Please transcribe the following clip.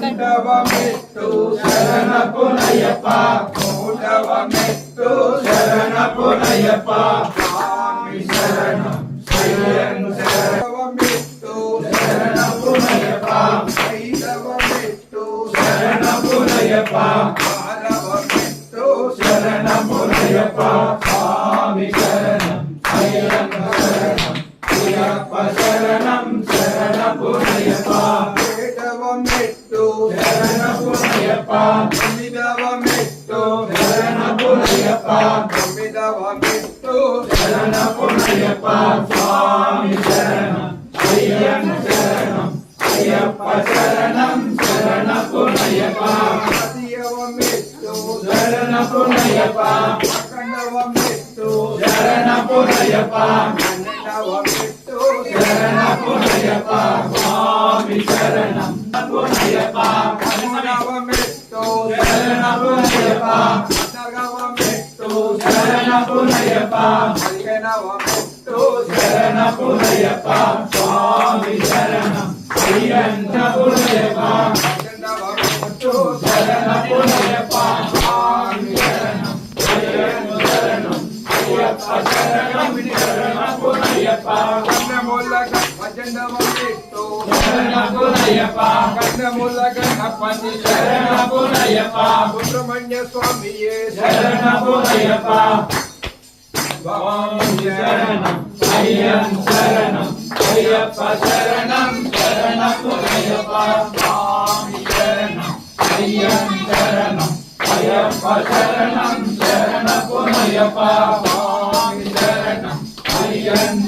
మండవమెట్టు శరణపునయ్యప్ప మూడవమెట్టు శరణపునయ్యప్ప స్వామి శరణం అయ్యన్ శరణవమెట్టు శరణపునయ్యప్ప ఐదవమెట్టు శరణపునయ్యప్ప ఆరవమెట్టు శరణపునయ్యప్ప స్వామి శరణం అయ్యన్ శరణం అయ్యప్ప శరణం శరణపునయ్యప్ప ఏడవమెట్టు శరణపునయ్యప్ప తొమ్మిదవమెట్టు శరణపునయ్యప్ప తొమ్మిదవమెట్టు శరణపునయ్యప్ప స్వామి శరణం అయ్యన్ శరణం అయ్యప్ప శరణం శరణపునయ్యప్ప పదియవమెట్టు శరణపునయ్యప్ప పదకొండవమెట్టు శరణపునయ్యప్ప పన్నెండవమెట్టు శరణపునయ్యప్ప స్వామి శరణం పునయ్యప్ప పదమూడవమెట్టు శరణపునయ్యప్ప పద్నాలుగవమెట్టు శరణపునయ్యప్ప పదిహేనవమెట్టు శరణపునయ్యప్ప స్వామి శరణం అయ్యప్ప పునయ్యప్ప పద్దెనిమిదవమెట్టు శరణపునయ్యప్ప స్వామి శరణం అయ్యప్ప శరణం అయ్యప్ప శరణం శరణపునయ్యప్ప కన్నమూలక పద్దెనిమిదవమెట్టు శరణపునయ్యప్ప కన్నమూలక గణపతి శరణపునయ్యప్ప సుబ్రహ్మణ్య స్వామియే శరణపునయ్యప్ప స్వామి శరణం అయ్యన్ శరణం అయ్యప్ప శరణం శరణపునయ్యప్ప స్వామి శరణం అయ్యన్ శరణం అయ్యప్ప శరణం శరణపునయ్యప్ప స్వామి శరణం అయ్యన్